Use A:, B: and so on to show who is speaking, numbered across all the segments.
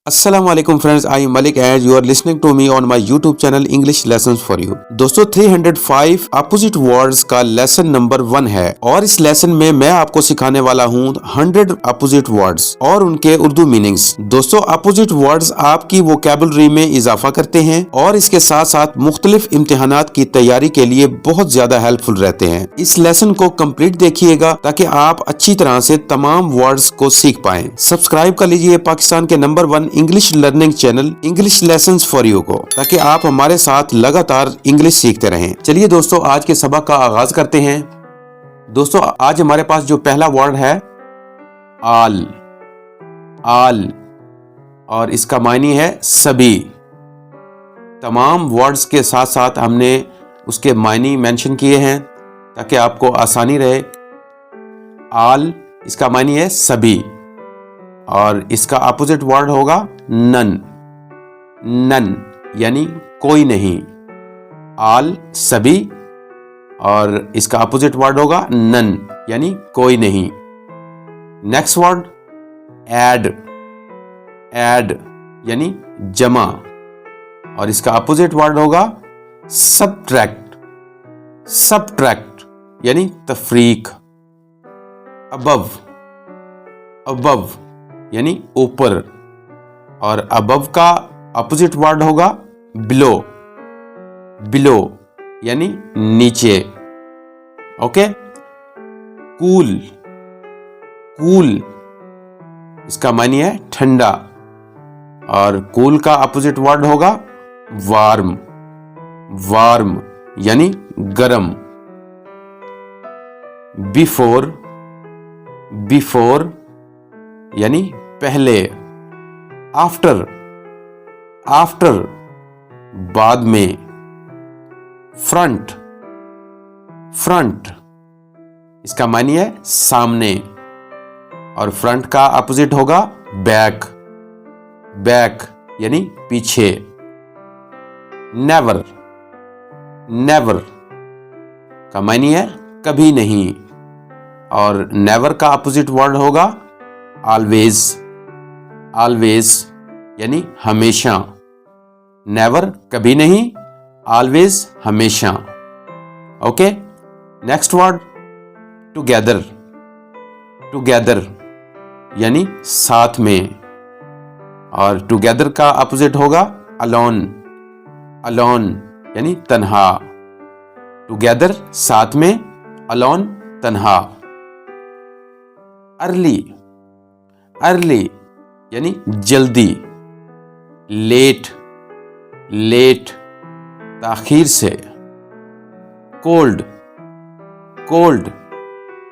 A: अस्सलाम वालेकुम friends, I am Malik and you are listening to me on my YouTube channel English lessons for you. दोस्तों 305 opposite words का lesson number 1 है और इस लेसन में मैं आपको सिखाने वाला हूँ 100 अपोजिट वर्ड्स और उनके उर्दू मीनिंग्स। दोस्तों अपोजिट वर्ड्स आपकी वोकैबुलरी में इजाफा करते हैं और इसके साथ साथ मुख्तलिफ इम्तिहानात की तैयारी के लिए बहुत ज्यादा हेल्पफुल रहते हैं। इस लेसन को कम्प्लीट देखिएगा ताकि आप अच्छी तरह से तमाम वर्ड्स को सीख पाएं। सब्सक्राइब कर लीजिए पाकिस्तान के number 1 English learning channel English lessons for you को, ताकि आप हमारे साथ लगातार इंग्लिश सीखते रहें। चलिए दोस्तों आज के सबक का आगाज करते हैं। दोस्तों आज हमारे पास जो पहला वर्ड है आल। आल और इसका मायने है सभी। तमाम वर्ड्स के साथ साथ हमने उसके मायने मेंशन किए हैं ताकि आपको आसानी रहे। आल इसका मायने है सभी और इसका अपोजिट वर्ड होगा नन। नन यानी कोई नहीं। आल सभी और इसका अपोजिट वर्ड होगा नन यानी कोई नहीं। Next word add. ऐड यानी जमा और इसका अपोजिट वर्ड होगा सबट्रैक्ट। सबट्रैक्ट यानी तफरीक। अबव। अबव यानी ऊपर और अबव का अपोजिट वर्ड होगा बिलो। बिलो यानी नीचे। ओके। कूल। कूल इसका मानी है ठंडा और कूल का अपोजिट वर्ड होगा वार्म। वार्म यानी गरम। बिफोर। बिफोर यानी पहले। आफ्टर। आफ्टर बाद में। फ्रंट। फ्रंट इसका मानी है सामने और फ्रंट का अपोजिट होगा बैक। बैक यानी पीछे। नेवर। नेवर का मानी है कभी नहीं और नेवर का अपोजिट वर्ड होगा ऑलवेज। ऑलवेज यानी हमेशा। नेवर कभी नहीं, ऑलवेज हमेशा। Okay. Next word together. Together यानी साथ में और टुगेदर का अपोजिट होगा अलोन। अलोन यानी तन्हा। टुगेदर साथ में, अलोन तन्हा। अर्ली। अर्ली यानी जल्दी। लेट। लेट ताखीर से। कोल्ड। कोल्ड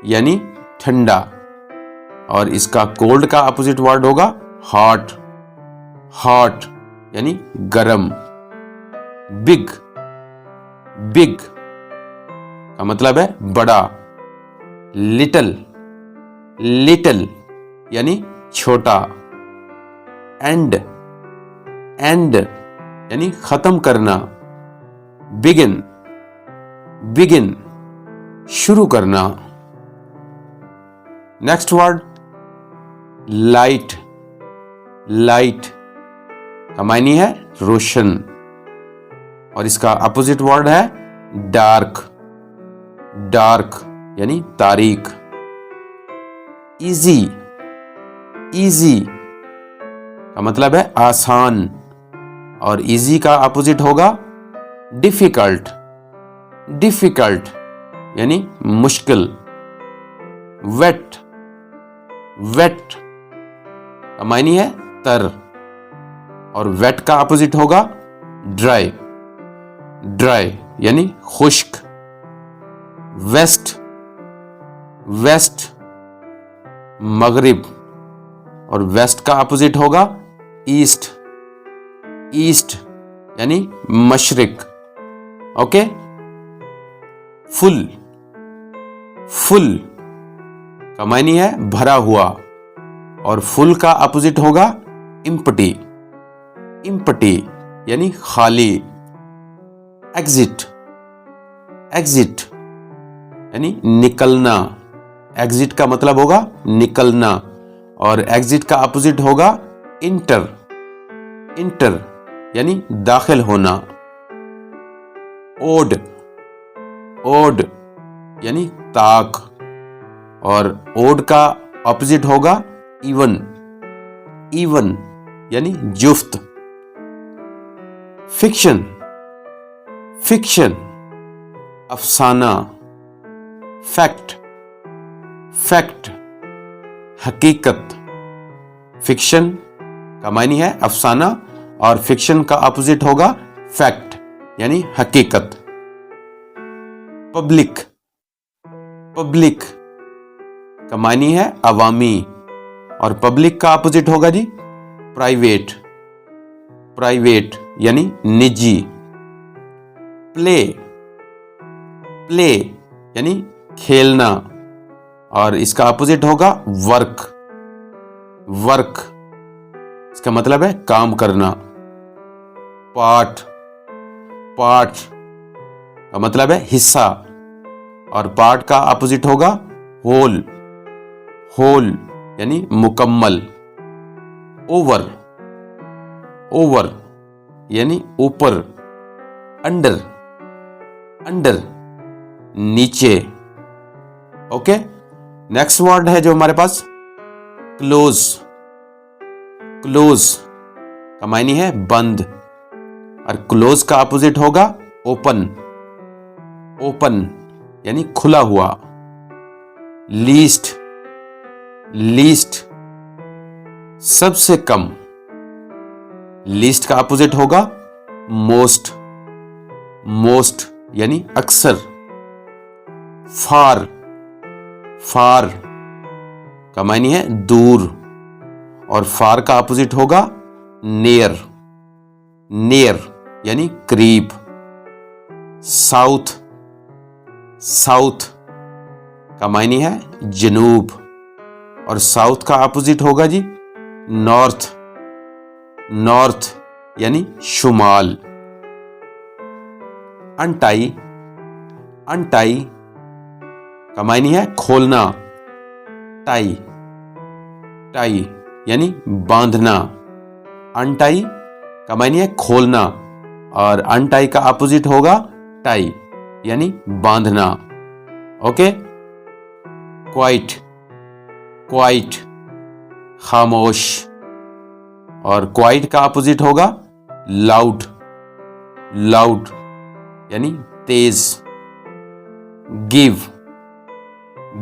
A: यानी ठंडा और इसका कोल्ड का अपोजिट वर्ड होगा हॉट। हॉट यानी गरम। बिग। बिग का मतलब है बड़ा। लिटिल। लिटिल यानी छोटा। एंड। एंड यानी खत्म करना। बिगिन। बिगिन शुरू करना। Next word light. लाइट का मायने है रोशन और इसका अपोजिट वर्ड है डार्क। डार्क यानी तारीक। इजी। इजी का मतलब है आसान और इजी का अपोजिट होगा डिफिकल्ट। डिफिकल्ट यानी मुश्किल। वेट। वेट का मायने है तर और वेट का अपोजिट होगा ड्राई। ड्राई यानी खुश्क। वेस्ट। वेस्ट मगरिब और वेस्ट का अपोजिट होगा ईस्ट। ईस्ट यानी मशरिक। ओके। फुल। फुल का मायने है भरा हुआ और फुल का अपोजिट होगा इम्पटी। इम्पटी यानी खाली। एग्जिट। एग्जिट यानी निकलना। एग्जिट का मतलब होगा निकलना और एग्जिट का अपोजिट होगा इंटर। इंटर यानी दाखिल होना। ओड, ओड यानी ताक, और ओड का ऑपोजिट होगा इवन, इवन यानी जुफ्त। फिक्शन, फिक्शन अफसाना। फैक्ट, फैक्ट हकीकत। फिक्शन का मायने है अफसाना और फिक्शन का अपोजिट होगा फैक्ट यानी हकीकत। पब्लिक, पब्लिक का मायने है अवामी और पब्लिक का अपोजिट होगा जी प्राइवेट, प्राइवेट यानी निजी। प्ले, प्ले यानी खेलना और इसका अपोजिट होगा वर्क, वर्क इसका मतलब है काम करना। पार्ट, पार्ट का मतलब है हिस्सा और पार्ट का अपोजिट होगा होल, होल यानी मुकम्मल। ओवर, ओवर यानी ऊपर। अंडर, अंडर नीचे। ओके, नेक्स्ट वर्ड है जो हमारे पास क्लोज, क्लोज का मायने है बंद और क्लोज का अपोजिट होगा ओपन, ओपन यानी खुला हुआ। लीस्ट, लीस्ट सबसे कम। लीस्ट का अपोजिट होगा मोस्ट, मोस्ट यानी अक्सर। फार, फार का मायने है दूर और फार का अपोजिट होगा नियर, नियर यानी करीब। साउथ, साउथ का मायने है जनूब और साउथ का अपोजिट होगा जी नॉर्थ, नॉर्थ यानी शुमाल। अनटाई, अनटाई का मायने है खोलना। टाई, टाई यानी बांधना। अनटाई का मायने है खोलना और अनटाई का अपोजिट होगा टाई यानी बांधना। ओके, क्वाइट, क्वाइट खामोश और क्वाइट का अपोजिट होगा लाउड, लाउड यानी तेज। गिव,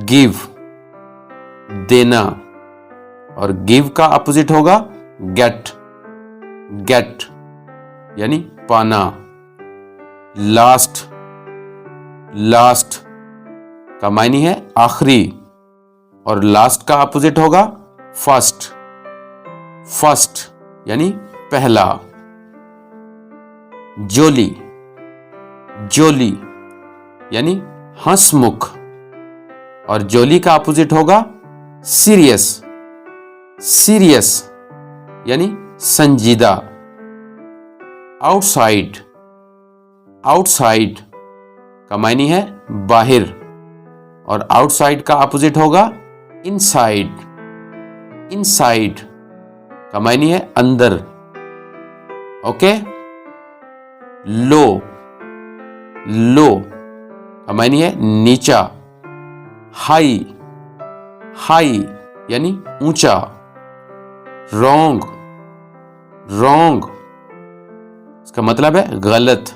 A: गिव देना और गिव का अपोजिट होगा गेट, गेट यानी पाना। लास्ट, लास्ट का मायने है आखिरी और लास्ट का अपोजिट होगा फर्स्ट, फर्स्ट यानी पहला। जोली, जोली यानी हंसमुख और जोली का अपोजिट होगा सीरियस, सीरियस यानी संजीदा। आउटसाइड, आउटसाइड का मायने है बाहर और आउटसाइड का अपोजिट होगा इनसाइड, इनसाइड का मायने है अंदर। ओके, लो, लो का मायने है नीचा। हाई, हाई यानी ऊंचा। रॉन्ग, रॉन्ग इसका मतलब है गलत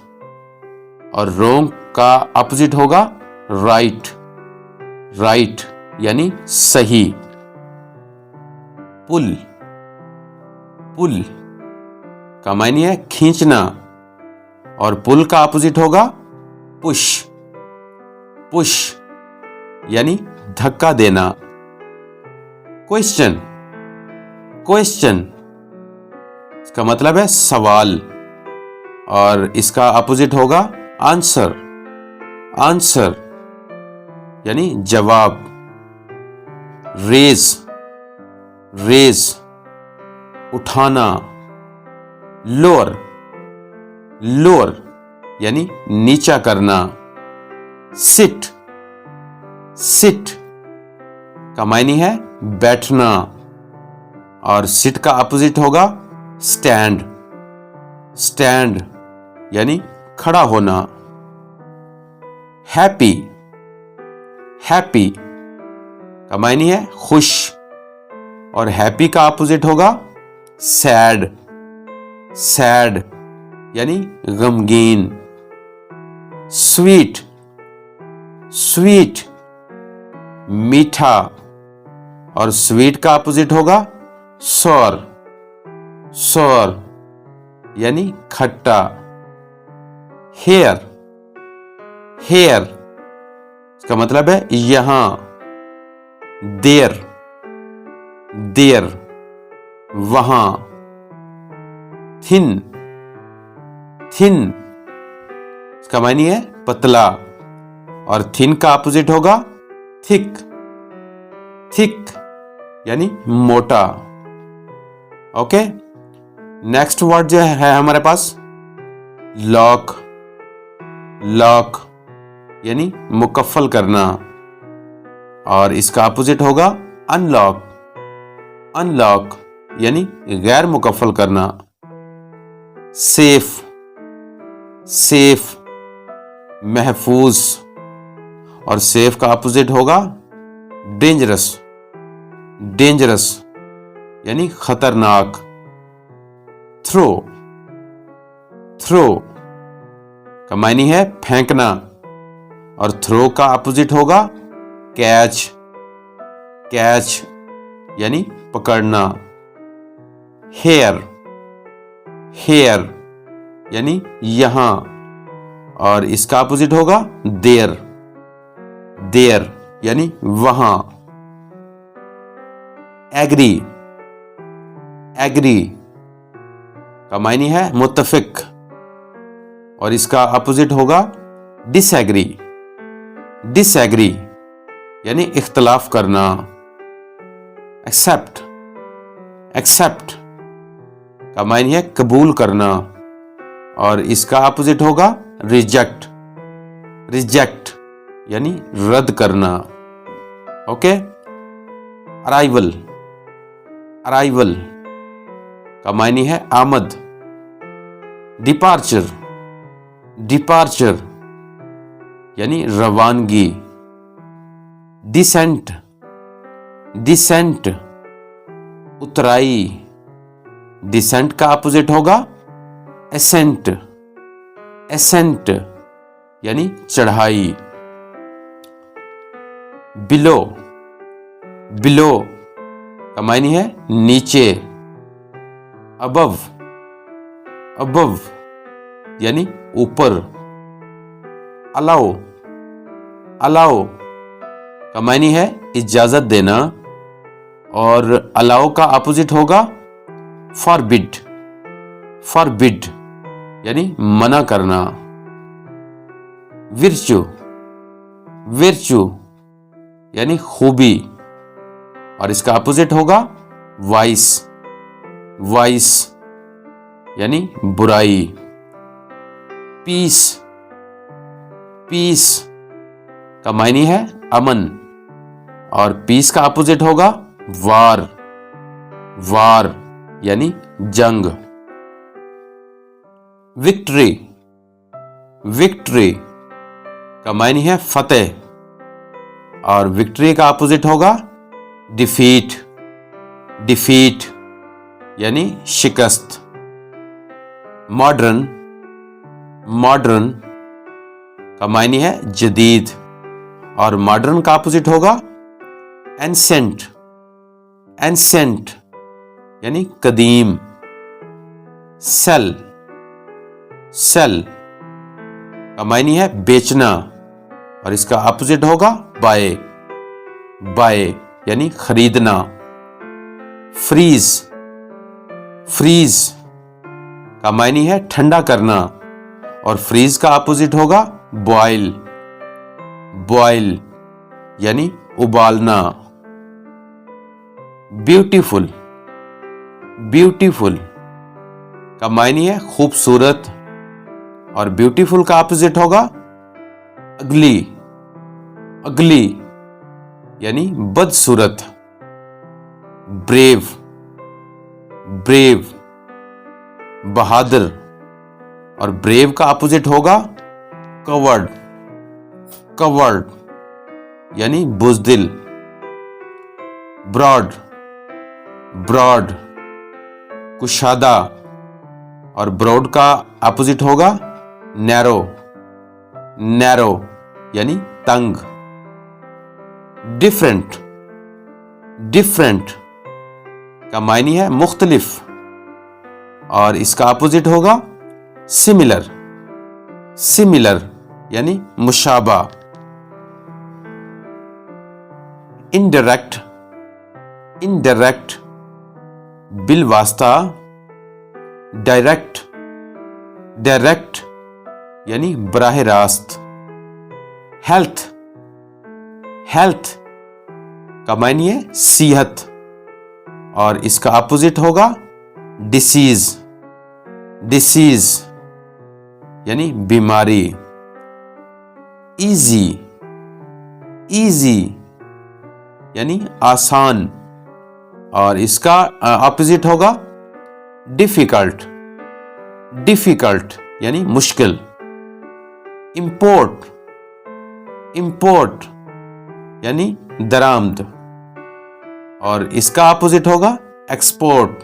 A: और रॉन्ग का अपोजिट होगा राइट, राइट यानी सही। पुल, पुल का मायने है खींचना और पुल का अपोजिट होगा पुश, पुश यानी धक्का देना। क्वेश्चन, क्वेश्चन इसका मतलब है सवाल और इसका अपोजिट होगा आंसर, आंसर यानी जवाब। रेज, रेज उठाना। लोअर, लोअर यानी नीचा करना। सिट, सिट का मायने है बैठना और सिट का अपोजिट होगा स्टैंड, स्टैंड यानी खड़ा होना। हैप्पी, हैप्पी का मायने है खुश, और हैप्पी का अपोजिट होगा सैड, सैड यानी गमगीन। स्वीट, स्वीट मीठा, और स्वीट का अपोजिट होगा सौर, सौर यानी खट्टा। हेयर, हेयर इसका मतलब है यहां। देयर, देयर वहां। थिन, थिन इसका मायने है पतला, और थिन का अपोजिट होगा थिक, थिक यानी मोटा। ओके, नेक्स्ट वर्ड जो है हमारे पास लॉक, लॉक यानी मुकफ्फल करना, और इसका अपोजिट होगा अनलॉक, अनलॉक यानी गैर मुकफ्फल करना। सेफ, सेफ महफूज, और सेफ का अपोजिट होगा डेंजरस, डेंजरस यानी खतरनाक। थ्रो, थ्रो का मायने है फेंकना, और थ्रो का अपोजिट होगा कैच, कैच यानी पकड़ना। हेयर, हेयर यानी यहां, और इसका अपोजिट होगा देयर, देयर यानी वहां। एग्री, एग्री का मायने है मुत्तफिक, और इसका अपोजिट होगा डिसएग्री, डिसएग्री यानी इख्तलाफ करना। एक्सेप्ट, एक्सेप्ट का मायने है कबूल करना, और इसका अपोजिट होगा रिजेक्ट, रिजेक्ट यानी रद्द करना। ओके, अराइवल, अराइवल का मायने है आमद। डिपार्चर, डिपार्चर यानी रवानगी। डिसेंट, डिसेंट उतराई, डिसेंट का अपोजिट होगा एसेंट, एसेंट यानी चढ़ाई। बिलो, बिलो का मायने है नीचे। अबव, अबव यानी ऊपर। अलाउ, अलाउ का मायने है इजाजत देना, और अलाउ का अपोजिट होगा फॉरबिड, फॉरबिड यानी मना करना। विर्चू, विर्चू यानी खूबी, और इसका अपोजिट होगा वाइस, वाइस यानी बुराई। पीस, पीस का मायने है अमन, और पीस का अपोजिट होगा वार, वार यानी जंग। विक्ट्री, विक्ट्री का मायने है फतेह, और विक्ट्री का अपोजिट होगा डिफीट, डिफीट यानी शिकस्त। मॉडर्न, मॉडर्न का मायने है जदीद, और मॉडर्न का अपोजिट होगा एंसेंट, एंसेंट यानी कदीम। सेल, सेल का मायने है बेचना, और इसका अपोजिट होगा बाय, बाय यानी खरीदना। फ्रीज, फ्रीज का मायने है ठंडा करना, और फ्रीज का अपोजिट होगा बॉयल, बॉयल यानी उबालना। ब्यूटीफुल, ब्यूटीफुल का मायने है खूबसूरत, और ब्यूटीफुल का अपोजिट होगा अगली, अगली यानी बदसूरत। ब्रेव, ब्रेव बहादुर, और ब्रेव का अपोजिट होगा कवर्ड, कवर्ड यानी बुज़दिल। ब्रॉड, ब्रॉड कुशादा, और ब्रॉड का अपोजिट होगा नैरो, नैरो यानी तंग। डिफरेंट, डिफरेंट का मायने है मुख्तलिफ, और इसका अपोजिट होगा सिमिलर, सिमिलर यानी मुशाबा। इनडायरेक्ट, इनडायरेक्ट बिलवास्ता, डायरेक्ट, डायरेक्ट यानी बराह रास्त। हेल्थ, हेल्थ का मायने है सेहत, और इसका अपोजिट होगा डिसीज, डिसीज यानी बीमारी। इजी, इजी यानी आसान, और इसका अपोजिट होगा डिफिकल्ट, डिफिकल्ट यानी मुश्किल। इंपोर्ट, इंपोर्ट यानी दरामद, और इसका अपोजिट होगा एक्सपोर्ट,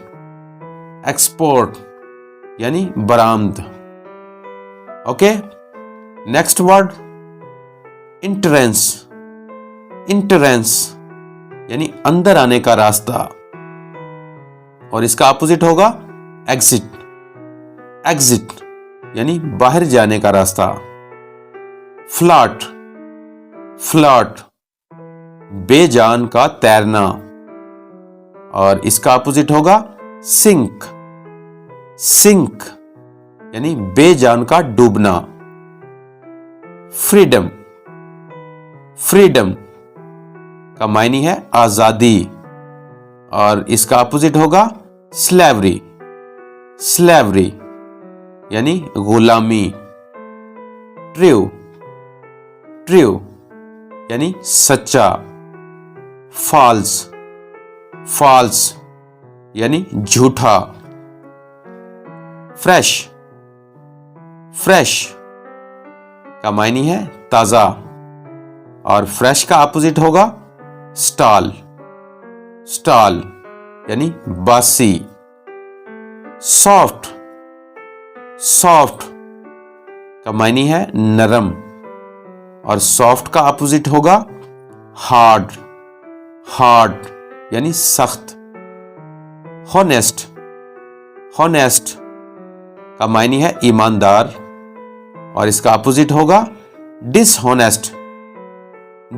A: एक्सपोर्ट यानी बरामद। Okay, next word entrance, entrance यानी अंदर आने का रास्ता, और इसका अपोजिट होगा एग्जिट, एग्जिट यानी बाहर जाने का रास्ता। फ्लर्ट, फ्लर्ट बेजान का तैरना, और इसका अपोजिट होगा सिंक, सिंक यानी बेजान का डूबना। फ्रीडम, फ्रीडम का मायने है आजादी, और इसका अपोजिट होगा स्लेवरी, स्लेवरी यानी गुलामी। ट्रू, ट्रू यानी सच्चा। फॉल्स, फॉल्स यानी झूठा। फ्रेश, फ्रेश का मायने है ताजा, और फ्रेश का अपोजिट होगा स्टॉल, स्टॉल यानी बासी। सॉफ्ट, सॉफ्ट का मायने है नरम, और सॉफ्ट का अपोजिट होगा हार्ड, हार्ड यानी सख्त। हॉनेस्ट, हॉनेस्ट का मायने है ईमानदार, और इसका अपोजिट होगा डिसहॉनेस्ट,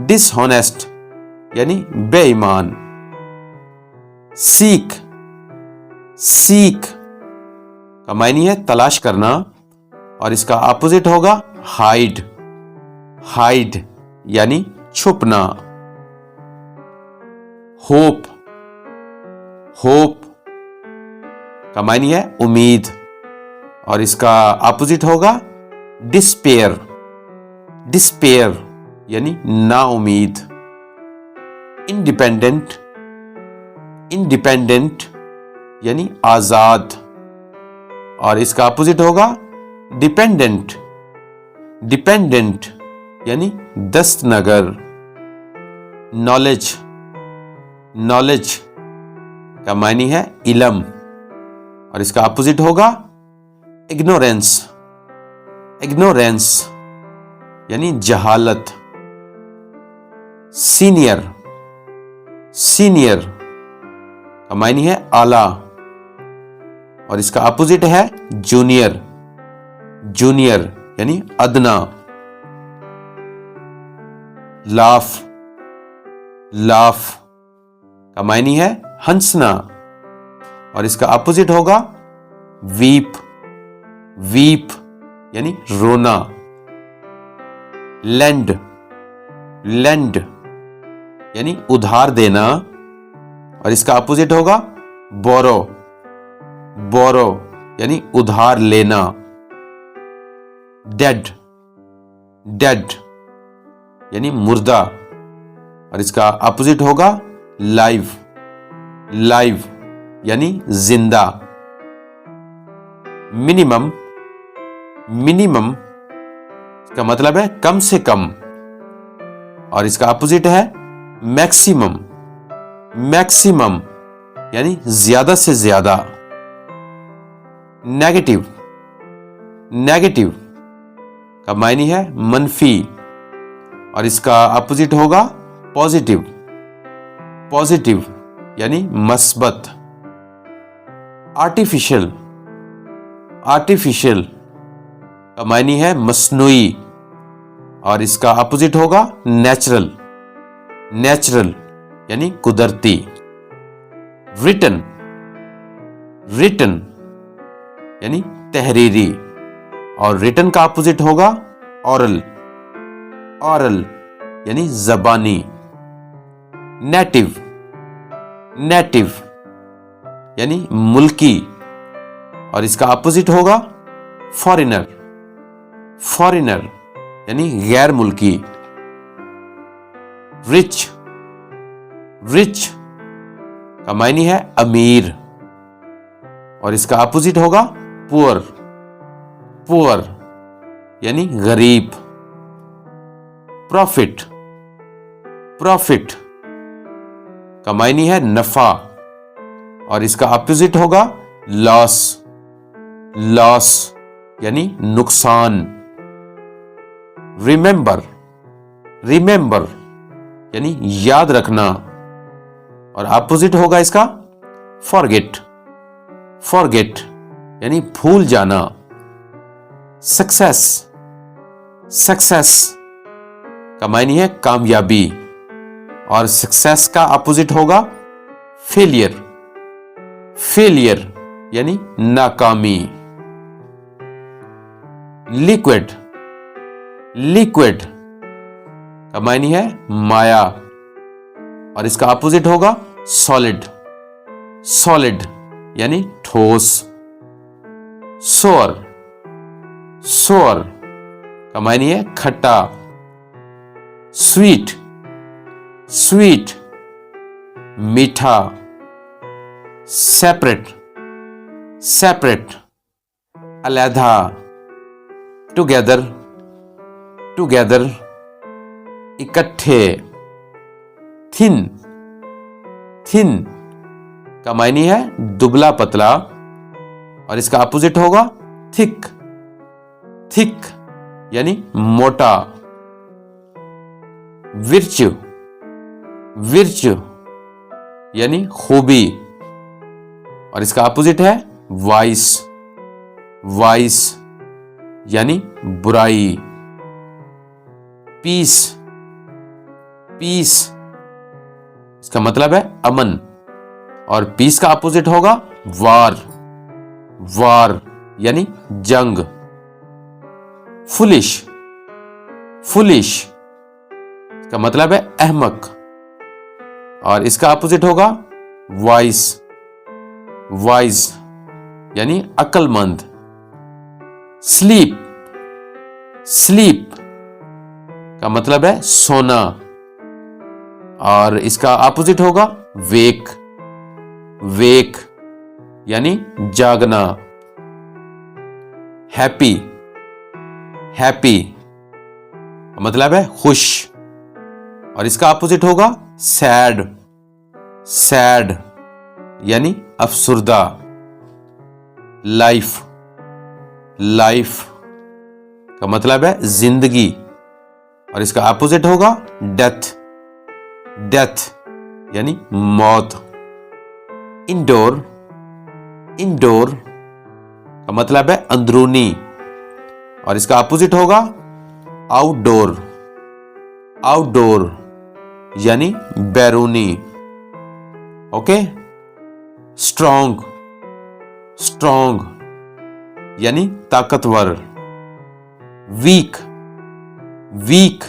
A: डिसहॉनेस्ट यानी बेईमान। सीक, सीक का मायने है तलाश करना, और इसका अपोजिट होगा हाइड, हाइड यानी छुपना। होप, होप का मायने है उम्मीद, और इसका अपोजिट होगा डिस्पेयर, डिस्पेयर यानी नाउमीद। इंडिपेंडेंट, इंडिपेंडेंट यानी आजाद, और इसका अपोजिट होगा डिपेंडेंट, डिपेंडेंट यानी दस्तनगर। नॉलेज, नॉलेज का मायने है इल्म, और इसका अपोजिट होगा इग्नोरेंस, इग्नोरेंस यानी जहालत। सीनियर, सीनियर का मायने है आला, और इसका अपोजिट है जूनियर, जूनियर यानी अदना। लाफ, लाफ का मायने है हंसना, और इसका अपोजिट होगा वीप, वीप यानी रोना। लेंड, लेंड यानी उधार देना, और इसका अपोजिट होगा बोरो, बोरो यानी उधार लेना। डेड, डेड यानी मुर्दा, और इसका अपोजिट होगा लाइव, लाइव यानी जिंदा। मिनिमम, मिनिमम का मतलब है कम से कम, और इसका अपोजिट है मैक्सिमम। मैक्सिमम यानी ज्यादा से ज्यादा। नेगेटिव, नेगेटिव का मायने है मनफी, और इसका अपोजिट होगा पॉजिटिव। पॉजिटिव यानी मस्बत। आर्टिफिशियल, आर्टिफिशियल का मायने है मसनूई, और इसका अपोजिट होगा नेचुरल। नेचुरल यानी कुदरती। रिटन, रिटन यानी तहरीरी, और रिटन का अपोजिट होगा ऑरल। ऑरल यानी जबानी। नेटिव, नेटिव यानी मुल्की, और इसका अपोजिट होगा फॉरेनर। फॉरेनर यानी गैर मुल्की। रिच, रिच का मायने है अमीर, और इसका अपोजिट होगा पुअर। पुअर यानी गरीब। प्रॉफिट, प्रॉफिट का मायने है नफा, और इसका अपोजिट होगा लॉस। लॉस यानी नुकसान। रिमेंबर, रिमेंबर यानी याद रखना, और अपोजिट होगा इसका फॉरगेट। फॉरगेट यानी भूल जाना। सक्सेस, सक्सेस का मायने है कामयाबी, और सक्सेस का अपोजिट होगा फेलियर। फेलियर यानी नाकामी। लिक्विड, लिक्विड का मायने है माया, और इसका अपोजिट होगा सॉलिड। सॉलिड यानी ठोस। सोअर, सोअर का मायने है खट्टा। स्वीट, स्वीट मीठा। सेपरेट, सेपरेट अलहदा। टुगेदर, टुगेदर इकट्ठे। थिन, थिन का मायने है दुबला पतला, और इसका अपोजिट होगा थिक। थिक यानी मोटा। विर्च्यू, विर्च्यू यानी खूबी, और इसका अपोजिट है वाइस। वाइस यानी बुराई। पीस, पीस इसका मतलब है अमन, और पीस का अपोजिट होगा वार। वार यानी जंग। फुलिश, फुलिश इसका मतलब है अहमक, और इसका अपोजिट होगा वाइस। वाइज यानी अक्लमंद। स्लीप, स्लीप का मतलब है सोना, और इसका अपोजिट होगा वेक। वेक यानी जागना। हैप्पी, हैप्पी का मतलब है खुश, और इसका अपोजिट होगा सैड। सैड यानी अफसुर्दा। लाइफ, लाइफ का मतलब है जिंदगी, और इसका अपोजिट होगा डेथ। डेथ यानी मौत। इंडोर, इंडोर का मतलब है अंदरूनी, और इसका अपोजिट होगा आउटडोर। आउटडोर यानी बैरूनी। ओके। स्ट्रॉन्ग, स्ट्रॉन्ग यानी ताकतवर। वीक, वीक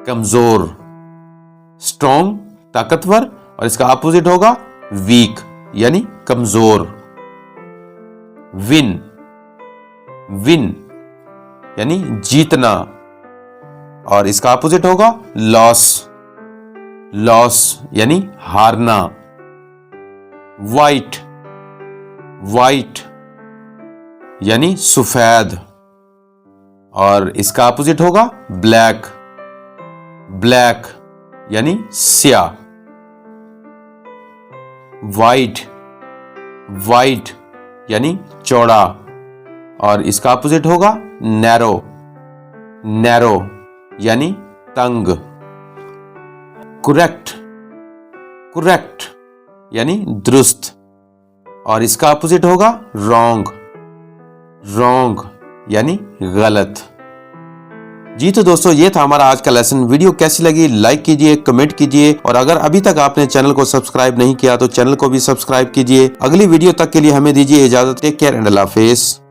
A: कमजोर। स्ट्रॉन्ग ताकतवर, और इसका अपोजिट होगा वीक यानी कमजोर। विन, विन यानी जीतना, और इसका अपोजिट होगा लॉस। लॉस यानी हारना। वाइट, वाइट यानी सफेद, और इसका अपोजिट होगा ब्लैक, ब्लैक यानी स्याह। वाइड, वाइड यानी चौड़ा, और इसका अपोजिट होगा नैरो, नैरो यानी तंग। करेक्ट, करेक्ट यानी दुरुस्त, और इसका अपोजिट होगा रॉन्ग, रॉन्ग यानी गलत। जी तो दोस्तों, ये था हमारा आज का लेसन। वीडियो कैसी लगी लाइक कीजिए, कमेंट कीजिए, और अगर अभी तक आपने चैनल को सब्सक्राइब नहीं किया तो चैनल को भी सब्सक्राइब कीजिए। अगली वीडियो तक के लिए हमें दीजिए इजाजत। टेक केयर एंड अल्लाह हाफिज़।